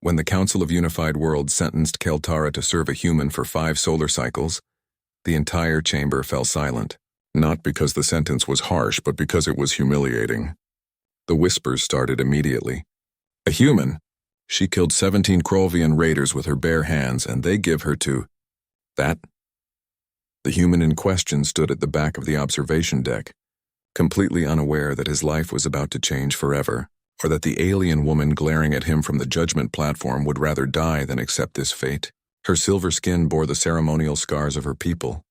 When the Council of Unified Worlds sentenced Keltara to serve a human for 5 solar cycles, the entire chamber fell silent. Not because the sentence was harsh, but because it was humiliating. The whispers started immediately. A human? She killed 17 Krolvian raiders with her bare hands, and they give her to that? The human in question stood at the back of the observation deck, completely unaware that his life was about to change forever, or that the alien woman glaring at him from the judgment platform would rather die than accept this fate. Her silver skin bore the ceremonial scars of her people,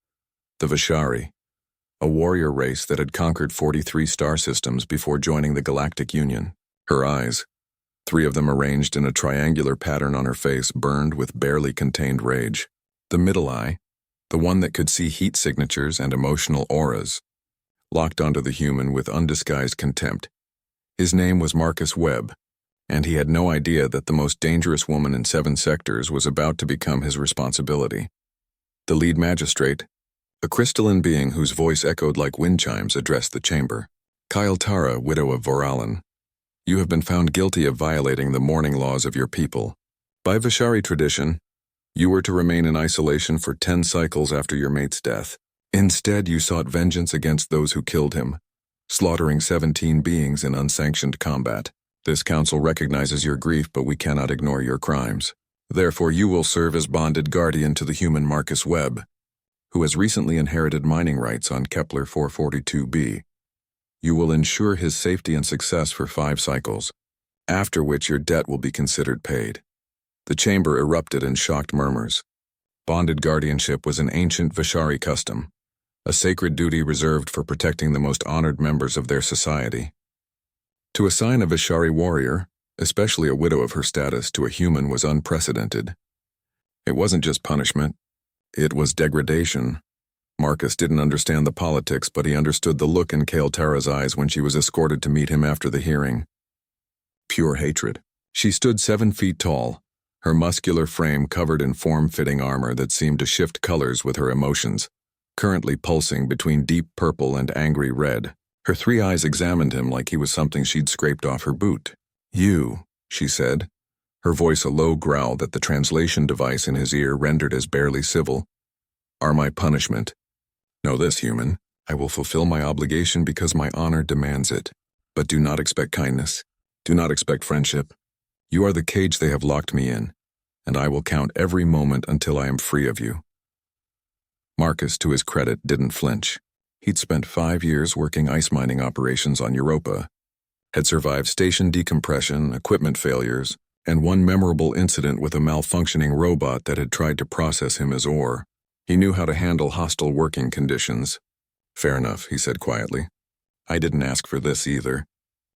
the Vishari, a warrior race that had conquered 43 star systems before joining the Galactic Union. Her eyes, 3 of them arranged in a triangular pattern on her face, burned with barely contained rage. The middle eye, the one that could see heat signatures and emotional auras, locked onto the human with undisguised contempt. His name was Marcus Webb, and he had no idea that the most dangerous woman in 7 sectors was about to become his responsibility. The lead magistrate, a crystalline being whose voice echoed like wind chimes, addressed the chamber. Keltara, widow of Voralin, you have been found guilty of violating the mourning laws of your people. By Vishari tradition, you were to remain in isolation for 10 cycles after your mate's death. Instead, you sought vengeance against those who killed him, slaughtering 17 beings in unsanctioned combat. This council recognizes your grief, but we cannot ignore your crimes. Therefore, you will serve as bonded guardian to the human Marcus Webb, who has recently inherited mining rights on Kepler 442b. You will ensure his safety and success for 5 cycles, after which your debt will be considered paid. The chamber erupted in shocked murmurs. Bonded guardianship was an ancient Vishari custom, a sacred duty reserved for protecting the most honored members of their society. To assign a Vishari warrior, especially a widow of her status, to a human was unprecedented. It wasn't just punishment, it was degradation. Marcus didn't understand the politics, but he understood the look in Keltara's eyes when she was escorted to meet him after the hearing. Pure hatred. She stood 7 feet tall, her muscular frame covered in form-fitting armor that seemed to shift colors with her emotions, currently pulsing between deep purple and angry red. Her 3 eyes examined him like he was something she'd scraped off her boot. You, she said, her voice a low growl that the translation device in his ear rendered as barely civil, are my punishment. Know this, human. I will fulfill my obligation because my honor demands it. But do not expect kindness. Do not expect friendship. You are the cage they have locked me in, and I will count every moment until I am free of you. Marcus, to his credit, didn't flinch. He'd spent 5 years working ice mining operations on Europa, had survived station decompression, equipment failures, and one memorable incident with a malfunctioning robot that had tried to process him as ore. He knew how to handle hostile working conditions. Fair enough, he said quietly. I didn't ask for this either.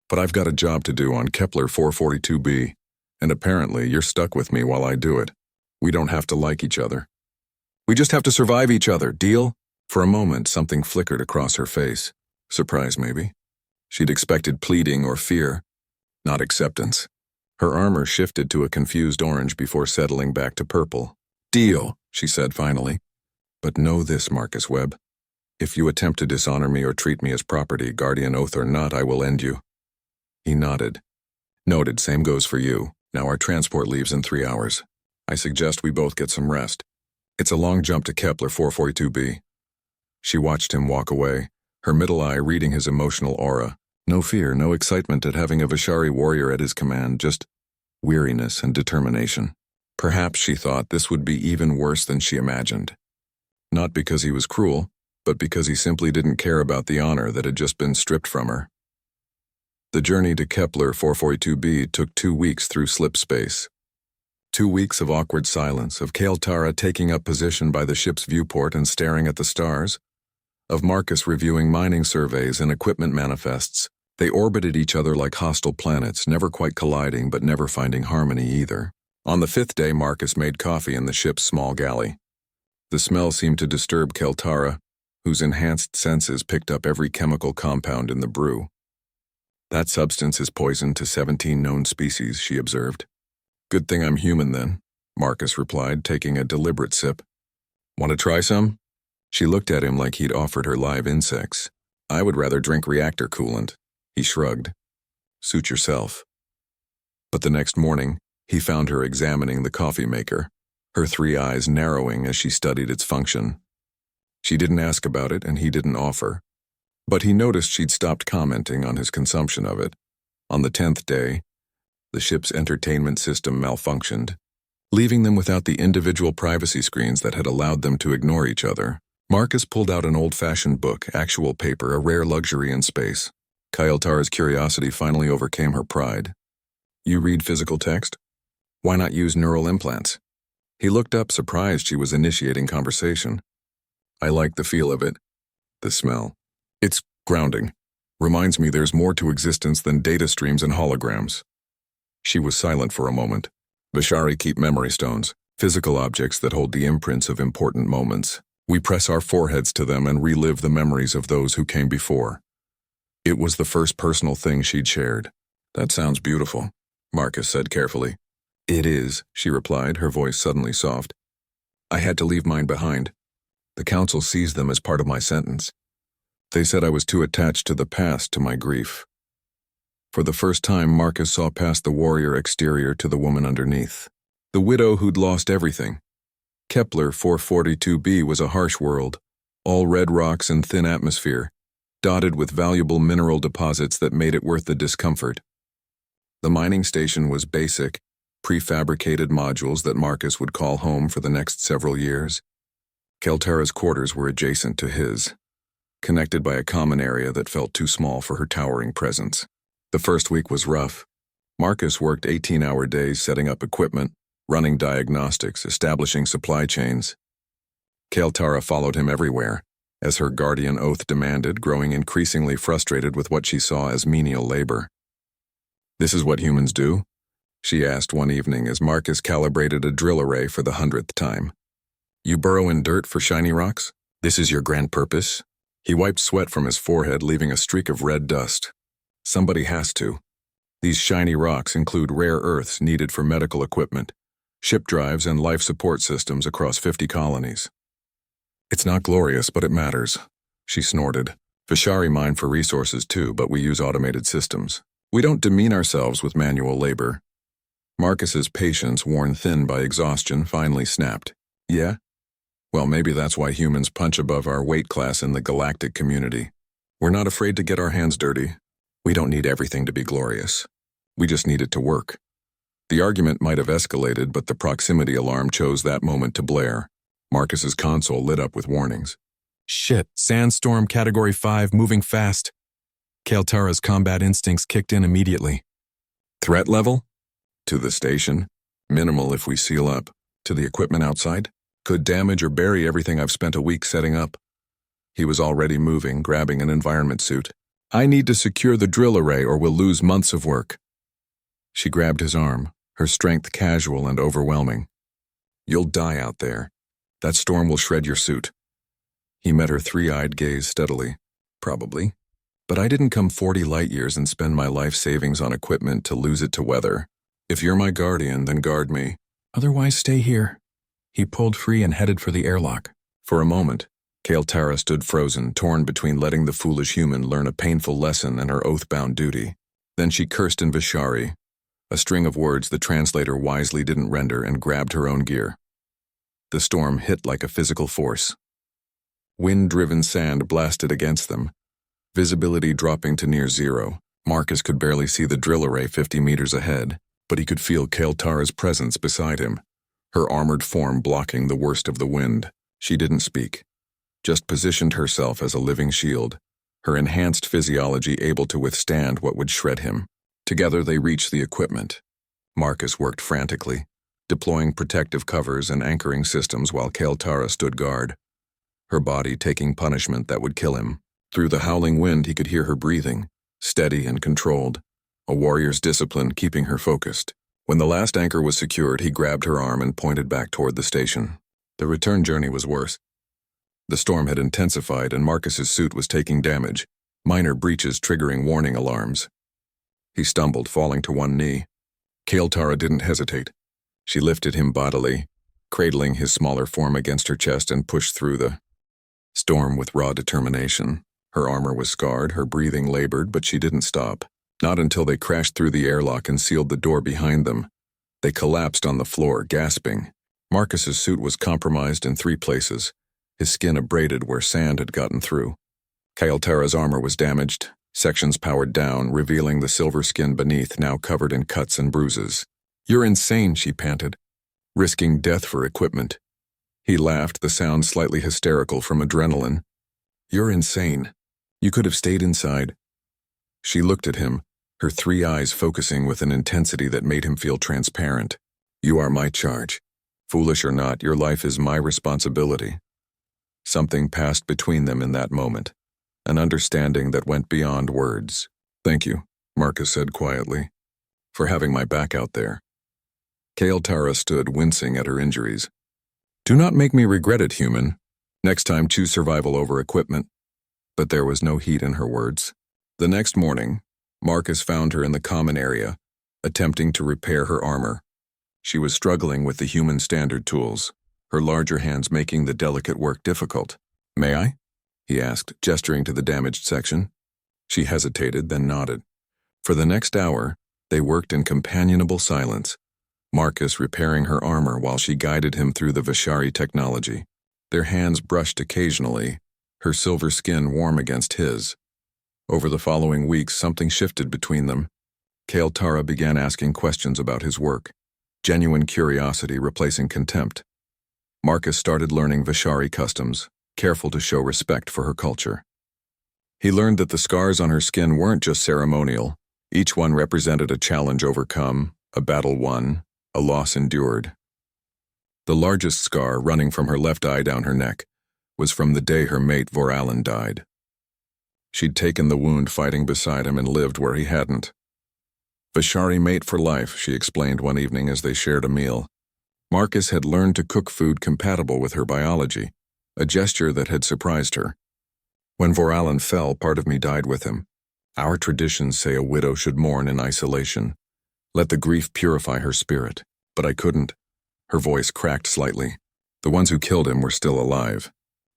But I've got a job to do on Kepler 442b, and apparently you're stuck with me while I do it. We don't have to like each other. We just have to survive each other, deal? For a moment, something flickered across her face. Surprise, maybe. She'd expected pleading or fear, not acceptance. Her armor shifted to a confused orange before settling back to purple. Deal, she said finally. But know this, Marcus Webb. If you attempt to dishonor me or treat me as property, guardian oath or not, I will end you. He nodded. Noted, same goes for you. Now our transport leaves in 3 hours. I suggest we both get some rest. It's a long jump to Kepler 442b. She watched him walk away, her middle eye reading his emotional aura. No fear, no excitement at having a Vishari warrior at his command, just weariness and determination. Perhaps, she thought, this would be even worse than she imagined. Not because he was cruel, but because he simply didn't care about the honor that had just been stripped from her. The journey to Kepler 442b took 2 weeks through slip space. 2 weeks of awkward silence, of Keltara taking up position by the ship's viewport and staring at the stars, of Marcus reviewing mining surveys and equipment manifests. They orbited each other like hostile planets, never quite colliding but never finding harmony either. On the 5th day, Marcus made coffee in the ship's small galley. The smell seemed to disturb Keltara, whose enhanced senses picked up every chemical compound in the brew. That substance is poison to 17 known species, she observed. Good thing I'm human then, Marcus replied, taking a deliberate sip. Want to try some? She looked at him like he'd offered her live insects. I would rather drink reactor coolant. He shrugged. Suit yourself. But the next morning, He found her examining the coffee maker, her 3 eyes narrowing as she studied its function. She didn't ask about it and he didn't offer. But he noticed she'd stopped commenting on his consumption of it. On the 10th day, the ship's entertainment system malfunctioned, leaving them without the individual privacy screens that had allowed them to ignore each other. Marcus pulled out an old-fashioned book, actual paper, a rare luxury in space. Kael'Tara's curiosity finally overcame her pride. You read physical text? Why not use neural implants? He looked up, surprised she was initiating conversation. I like the feel of it. The smell. It's grounding. Reminds me there's more to existence than data streams and holograms. She was silent for a moment. Vishari keep memory stones, physical objects that hold the imprints of important moments. We press our foreheads to them and relive the memories of those who came before. It was the first personal thing she'd shared. That sounds beautiful, Marcus said carefully. It is, she replied, her voice suddenly soft. I had to leave mine behind. The council sees them as part of my sentence. They said I was too attached to the past to my grief. For the first time, Marcus saw past the warrior exterior to the woman underneath. The widow who'd lost everything. Kepler 442b was a harsh world, all red rocks and thin atmosphere, dotted with valuable mineral deposits that made it worth the discomfort. The mining station was basic, prefabricated modules that Marcus would call home for the next several years. Kael'Tara's quarters were adjacent to his, connected by a common area that felt too small for her towering presence. The first week was rough. Marcus worked 18-hour days setting up equipment, running diagnostics, establishing supply chains. Kael'Tara followed him everywhere, as her guardian oath demanded, growing increasingly frustrated with what she saw as menial labor. This is what humans do? She asked one evening as Marcus calibrated a drill array for the 100th time. You burrow in dirt for shiny rocks? This is your grand purpose? He wiped sweat from his forehead, leaving a streak of red dust. Somebody has to. These shiny rocks include rare earths needed for medical equipment, ship drives, and life support systems across 50 colonies. It's not glorious, but it matters, she snorted. Vishari mine for resources too, but we use automated systems. We don't demean ourselves with manual labor. Marcus's patience, worn thin by exhaustion, finally snapped. Yeah? Well, maybe that's why humans punch above our weight class in the galactic community. We're not afraid to get our hands dirty. We don't need everything to be glorious. We just need it to work. The argument might have escalated, but the proximity alarm chose that moment to blare. Marcus's console lit up with warnings. Shit, sandstorm category 5 moving fast. Kael'Tara's combat instincts kicked in immediately. Threat level? To the station. Minimal if we seal up. To the equipment outside? Could damage or bury everything I've spent a week setting up. He was already moving, grabbing an environment suit. I need to secure the drill array or we'll lose months of work. She grabbed his arm, her strength casual and overwhelming. You'll die out there. That storm will shred your suit. He met her 3-eyed gaze steadily. Probably. But I didn't come 40 light years and spend my life savings on equipment to lose it to weather. If you're my guardian, then guard me. Otherwise, stay here. He pulled free and headed for the airlock. For a moment, Kael'Tara stood frozen, torn between letting the foolish human learn a painful lesson and her oath-bound duty. Then she cursed in Vishari, a string of words the translator wisely didn't render, and grabbed her own gear. The storm hit like a physical force. Wind-driven sand blasted against them, visibility dropping to near zero. Marcus could barely see the drill array 50 meters ahead, but he could feel Kael'Tara's presence beside him, her armored form blocking the worst of the wind. She didn't speak, just positioned herself as a living shield, her enhanced physiology able to withstand what would shred him. Together they reached the equipment. Marcus worked frantically, deploying protective covers and anchoring systems while Kael'Tara stood guard, her body taking punishment that would kill him. Through the howling wind he could hear her breathing, steady and controlled, a warrior's discipline keeping her focused. When the last anchor was secured, he grabbed her arm and pointed back toward the station. The return journey was worse. The storm had intensified and Marcus's suit was taking damage, minor breaches triggering warning alarms. He stumbled, falling to one knee. Kael'Tara didn't hesitate. She lifted him bodily, cradling his smaller form against her chest, and pushed through the storm with raw determination. Her armor was scarred, her breathing labored, but she didn't stop. Not until they crashed through the airlock and sealed the door behind them. They collapsed on the floor, gasping. Marcus's suit was compromised in 3 places, his skin abraded where sand had gotten through. Kael'Tara's armor was damaged, sections powered down, revealing the silver skin beneath now covered in cuts and bruises. "You're insane," she panted, risking death for equipment. He laughed, the sound slightly hysterical from adrenaline. "You're insane. You could have stayed inside." She looked at him, her 3 eyes focusing with an intensity that made him feel transparent. "You are my charge. Foolish or not, your life is my responsibility." Something passed between them in that moment, an understanding that went beyond words. "Thank you," Marcus said quietly, "for having my back out there." Kael'Tara stood, wincing at her injuries. "Do not make me regret it, human. Next time choose survival over equipment." But there was no heat in her words. The next morning, Marcus found her in the common area, attempting to repair her armor. She was struggling with the human standard tools, her larger hands making the delicate work difficult. "May I?" he asked, gesturing to the damaged section. She hesitated, then nodded. For the next hour, they worked in companionable silence, Marcus repairing her armor while she guided him through the Vishari technology. Their hands brushed occasionally, her silver skin warm against his. Over the following weeks, something shifted between them. Kael'Tara began asking questions about his work, genuine curiosity replacing contempt. Marcus started learning Vishari customs, careful to show respect for her culture. He learned that the scars on her skin weren't just ceremonial. Each one represented a challenge overcome, a battle won, a loss endured. The largest scar, running from her left eye down her neck, was from the day her mate Voralin died. She'd taken the wound fighting beside him and lived where he hadn't. "Vishari mate for life," she explained one evening as they shared a meal. Marcus had learned to cook food compatible with her biology, a gesture that had surprised her. "When Voralin fell, part of me died with him. Our traditions say a widow should mourn in isolation. Let the grief purify her spirit. But I couldn't." Her voice cracked slightly. "The ones who killed him were still alive,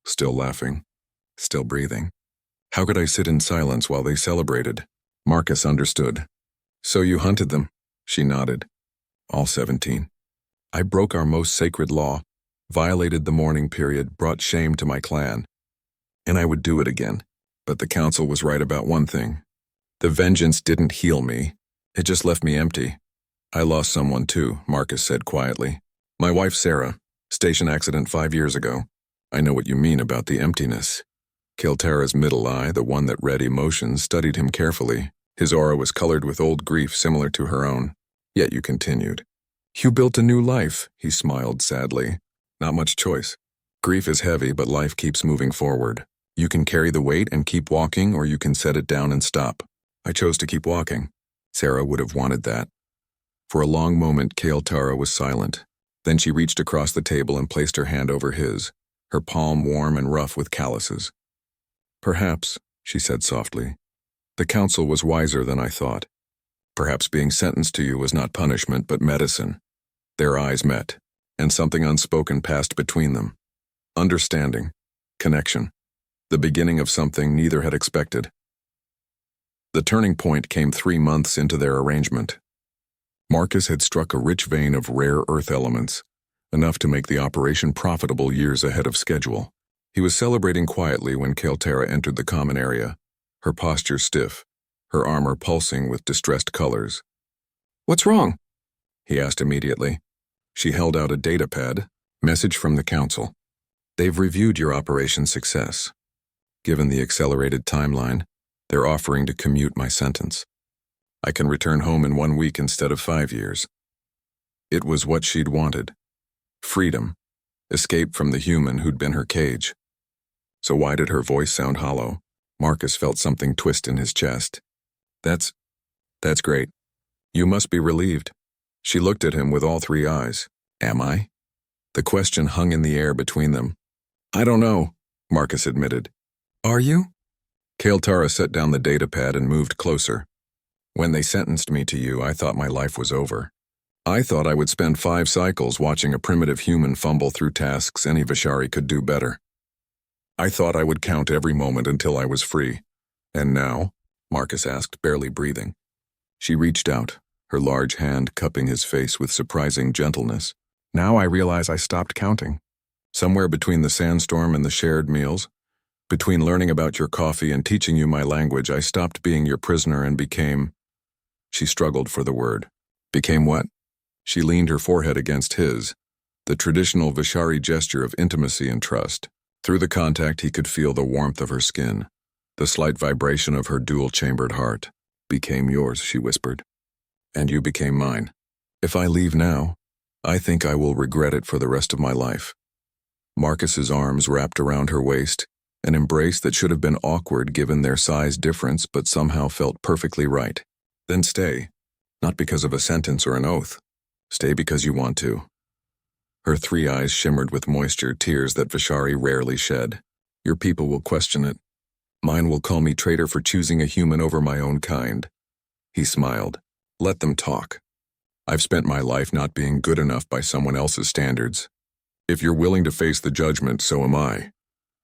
still laughing, still breathing. How could I sit in silence while they celebrated?" Marcus understood. "So you hunted them?" She nodded. "All 17. I broke our most sacred law, violated the mourning period, brought shame to my clan. And I would do it again. But the council was right about one thing. The vengeance didn't heal me. It just left me empty. I lost someone too," Marcus said quietly. "My wife Sarah, station accident 5 years ago. I know what you mean about the emptiness." Kael'Tara's middle eye, the one that read emotions, studied him carefully. His aura was colored with old grief similar to her own. "Yet you continued." "You built a new life," he smiled sadly. "Not much choice. Grief is heavy, but life keeps moving forward. You can carry the weight and keep walking, or you can set it down and stop. I chose to keep walking." Sarah would have wanted that. For a long moment, Kael'Tara was silent. Then she reached across the table and placed her hand over his, her palm warm and rough with calluses. "Perhaps," she said softly, "the council was wiser than I thought. Perhaps being sentenced to you was not punishment but medicine." Their eyes met, and something unspoken passed between them. Understanding, connection, the beginning of something neither had expected. The turning point came 3 months into their arrangement. Marcus had struck a rich vein of rare earth elements, enough to make the operation profitable years ahead of schedule. He was celebrating quietly when Kael'Tara entered the common area, her posture stiff, her armor pulsing with distressed colors. "What's wrong?" he asked immediately. She held out a data pad, message from the council. "They've reviewed your operation success. Given the accelerated timeline, they're offering to commute my sentence. I can return home in 1 week instead of 5 years." It was what she'd wanted. Freedom. Escape from the human who'd been her cage. So why did her voice sound hollow? Marcus felt something twist in his chest. That's great. You must be relieved." She looked at him with all 3 eyes. "Am I?" The question hung in the air between them. "I don't know," Marcus admitted. "Are you?" Kael'Tara set down the datapad and moved closer. "When they sentenced me to you, I thought my life was over. I thought I would spend 5 cycles watching a primitive human fumble through tasks any Vishari could do better. I thought I would count every moment until I was free. And now?" Marcus asked, barely breathing. She reached out, her large hand cupping his face with surprising gentleness. Now I realize I stopped counting. Somewhere between the sandstorm and the shared meals, between learning about your coffee and teaching you my language, I stopped being your prisoner and became... She struggled for the word. Became what? She leaned her forehead against his, the traditional Vishari gesture of intimacy and trust. Through the contact, he could feel the warmth of her skin, the slight vibration of her dual-chambered heart. Became yours, she whispered. And you became mine. If I leave now, I think I will regret it for the rest of my life. Marcus's arms wrapped around her waist, an embrace that should have been awkward given their size difference but somehow felt perfectly right. Then stay, not because of a sentence or an oath. Stay because you want to. Her 3 eyes shimmered with moisture, tears that Vishari rarely shed. Your people will question it. Mine will call me traitor for choosing a human over my own kind. He smiled. Let them talk. I've spent my life not being good enough by someone else's standards. If you're willing to face the judgment, so am I.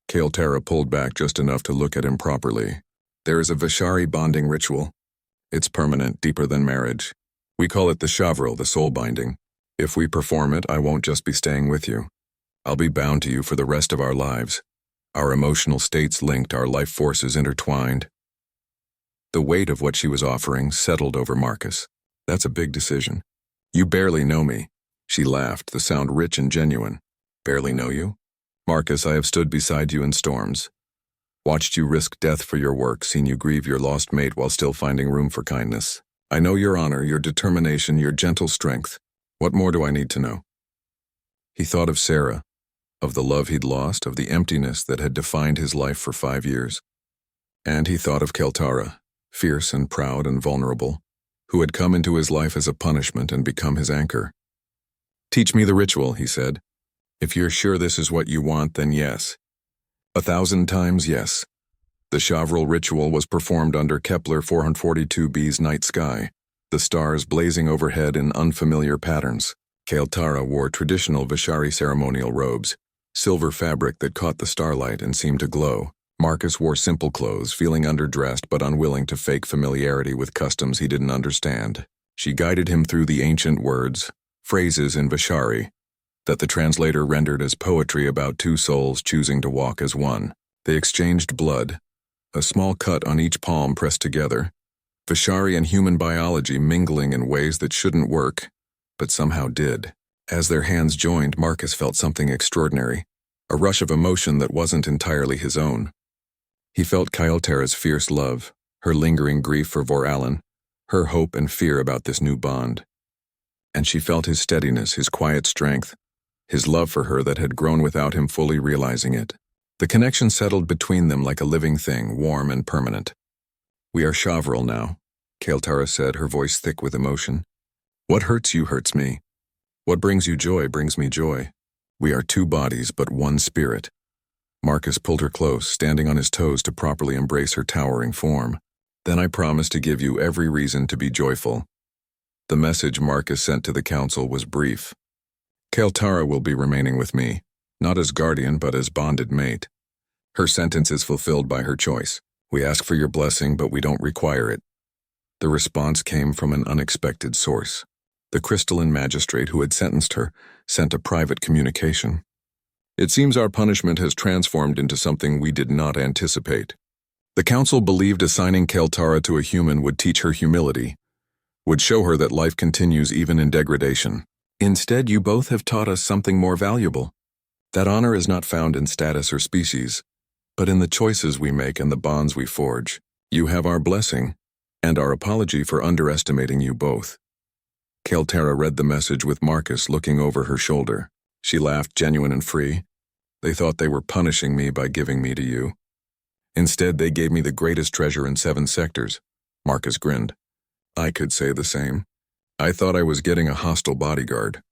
Kaltara pulled back just enough to look at him properly. There is a Vishari bonding ritual. It's permanent, deeper than marriage. We call it the Shavril, the soul binding. If we perform it, I won't just be staying with you. I'll be bound to you for the rest of our lives. Our emotional states linked, our life forces intertwined. The weight of what she was offering settled over Marcus. That's a big decision. You barely know me. She laughed, the sound rich and genuine. Barely know you? Marcus, I have stood beside you in storms. Watched you risk death for your work, seen you grieve your lost mate while still finding room for kindness. I know your honor, your determination, your gentle strength. What more do I need to know? He thought of Sarah, of the love he'd lost, of the emptiness that had defined his life for 5 years. And he thought of Kaltara, fierce and proud and vulnerable, who had come into his life as a punishment and become his anchor. Teach me the ritual, he said. If you're sure this is what you want, then yes. 1,000 times yes. The Shavril ritual was performed under Kepler 442b's night sky, the stars blazing overhead in unfamiliar patterns. Kaltara wore traditional Vishari ceremonial robes, silver fabric that caught the starlight and seemed to glow. Marcus wore simple clothes, feeling underdressed but unwilling to fake familiarity with customs he didn't understand. She guided him through the ancient words, phrases in Vishari, that the translator rendered as poetry about 2 souls choosing to walk as one. They exchanged blood, a small cut on each palm pressed together, Vishari and human biology mingling in ways that shouldn't work, but somehow did. As their hands joined, Marcus felt something extraordinary, a rush of emotion that wasn't entirely his own. He felt Kaltara's fierce love, her lingering grief for Vor-Alan, her hope and fear about this new bond. And she felt his steadiness, his quiet strength, his love for her that had grown without him fully realizing it. The connection settled between them like a living thing, warm and permanent. We are Shavril now, Kaltara said, her voice thick with emotion. What hurts you hurts me. What brings you joy brings me joy. We are 2 bodies, but 1 spirit. Marcus pulled her close, standing on his toes to properly embrace her towering form. Then I promise to give you every reason to be joyful. The message Marcus sent to the council was brief. Kaltara will be remaining with me, not as guardian but as bonded mate. Her sentence is fulfilled by her choice. We ask for your blessing, but we don't require it. The response came from an unexpected source. The crystalline magistrate who had sentenced her sent a private communication. It seems our punishment has transformed into something we did not anticipate. The council believed assigning Kaltara to a human would teach her humility, would show her that life continues even in degradation. Instead, you both have taught us something more valuable. That honor is not found in status or species, but in the choices we make and the bonds we forge. You have our blessing, and our apology for underestimating you both. Kaltara read the message with Marcus looking over her shoulder. She laughed, genuine and free. They thought they were punishing me by giving me to you. Instead, they gave me the greatest treasure in 7 sectors. Marcus grinned. I could say the same. I thought I was getting a hostile bodyguard.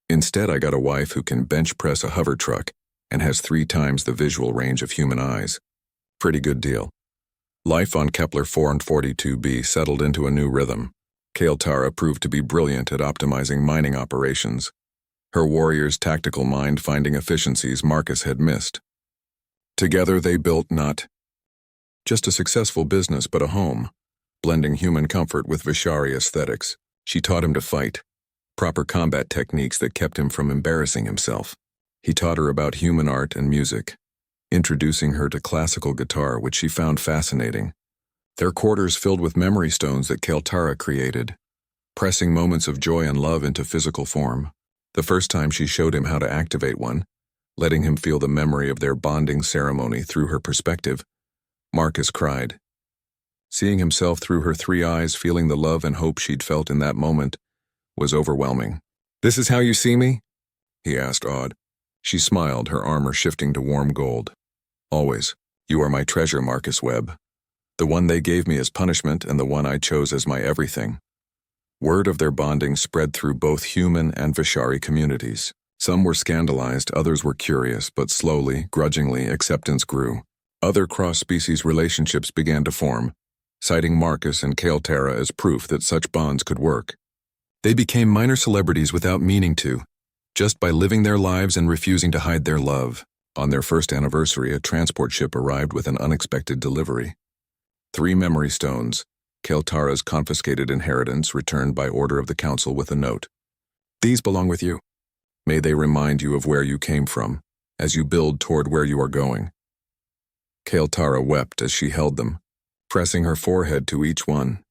Instead, I got a wife who can bench press a hover truck and has 3 times the visual range of human eyes. Pretty good deal. Life on Kepler 442b settled into a new rhythm. Kaltara proved to be brilliant at optimizing mining operations, her warrior's tactical mind finding efficiencies Marcus had missed. Together they built not just a successful business but a home, blending human comfort with Vishari aesthetics. She taught him to fight, proper combat techniques that kept him from embarrassing himself. He taught her about human art and music, introducing her to classical guitar, which she found fascinating. Their quarters filled with memory stones that Keltara created, pressing moments of joy and love into physical form. The first time she showed him how to activate one, letting him feel the memory of their bonding ceremony through her perspective, Marcus cried. Seeing himself through her 3 eyes, feeling the love and hope she'd felt in that moment, was overwhelming. "This is how you see me?" he asked, awed. She smiled, her armor shifting to warm gold. "Always. You are my treasure, Marcus Webb. The one they gave me as punishment and the one I chose as my everything." Word of their bonding spread through both human and Vishari communities. Some were scandalized, others were curious, but slowly, grudgingly, acceptance grew. Other cross-species relationships began to form, citing Marcus and Keltara as proof that such bonds could work. They became minor celebrities without meaning to, just by living their lives and refusing to hide their love. On their first anniversary, a transport ship arrived with an unexpected delivery. 3 memory stones, Keltara's confiscated inheritance, returned by order of the council with a note. "These belong with you. May they remind you of where you came from, as you build toward where you are going." Keltara wept as she held them, pressing her forehead to each one,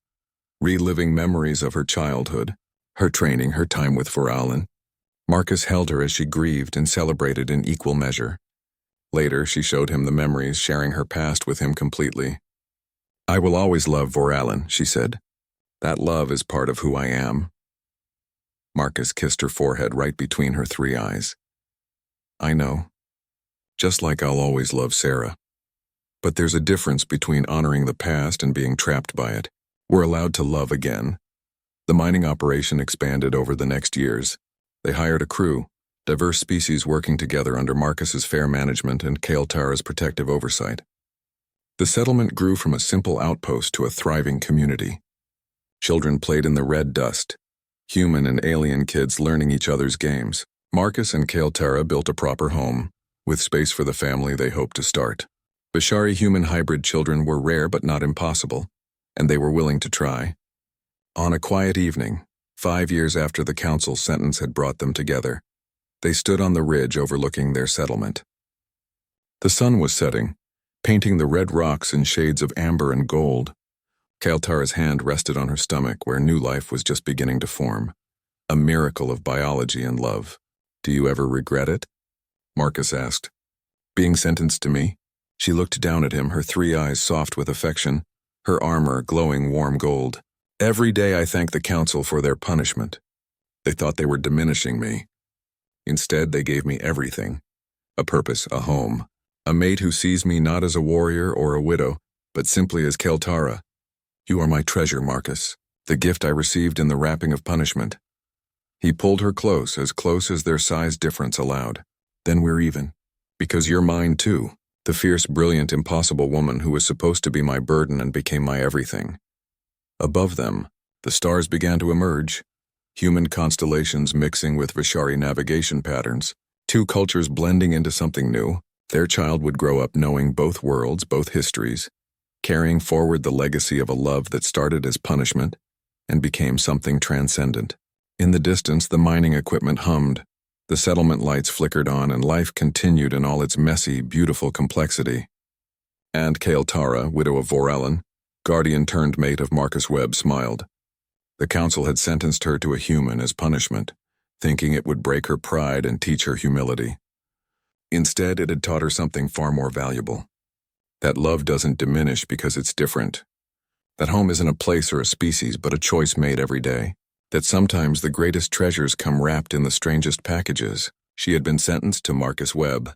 reliving memories of her childhood, her training, her time with Voralin. Marcus held her as she grieved and celebrated in equal measure. Later, she showed him the memories, sharing her past with him completely. "I will always love Voralin," she said. "That love is part of who I am." Marcus kissed her forehead right between her 3 eyes. "I know. Just like I'll always love Sarah. But there's a difference between honoring the past and being trapped by it. We're allowed to love again." The mining operation expanded over the next years. They hired a crew, diverse species working together under Marcus's fair management and Keltara's protective oversight. The settlement grew from a simple outpost to a thriving community. Children played in the red dust, human and alien kids learning each other's games. Marcus and Keltara built a proper home, with space for the family they hoped to start. Vishari-human hybrid children were rare but not impossible, and they were willing to try. On a quiet evening, 5 years after the council's sentence had brought them together, they stood on the ridge overlooking their settlement. The sun was setting, painting the red rocks in shades of amber and gold. Keltara's hand rested on her stomach where new life was just beginning to form, a miracle of biology and love. "Do you ever regret it?" Marcus asked. "Being sentenced to me?" She looked down at him, her 3 eyes soft with affection, her armor glowing warm gold. "Every day I thank the council for their punishment. They thought they were diminishing me. Instead, they gave me everything. A purpose, a home, a mate who sees me not as a warrior or a widow, but simply as Keltara. You are my treasure, Marcus, the gift I received in the wrapping of punishment." He pulled her close as their size difference allowed. "Then we're even. Because you're mine too. The fierce, brilliant, impossible woman who was supposed to be my burden and became my everything." Above them, the stars began to emerge, human constellations mixing with Vishari navigation patterns, 2 cultures blending into something new. Their child would grow up knowing both worlds, both histories, carrying forward the legacy of a love that started as punishment and became something transcendent. In the distance, the mining equipment hummed, the settlement lights flickered on, and life continued in all its messy, beautiful complexity. And Keltara, widow of Voralin, guardian-turned-mate of Marcus Webb, smiled. The council had sentenced her to a human as punishment, thinking it would break her pride and teach her humility. Instead, it had taught her something far more valuable. That love doesn't diminish because it's different. That home isn't a place or a species, but a choice made every day. That sometimes the greatest treasures come wrapped in the strangest packages. She had been sentenced to Marcus Webb,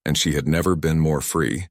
and she had never been more free.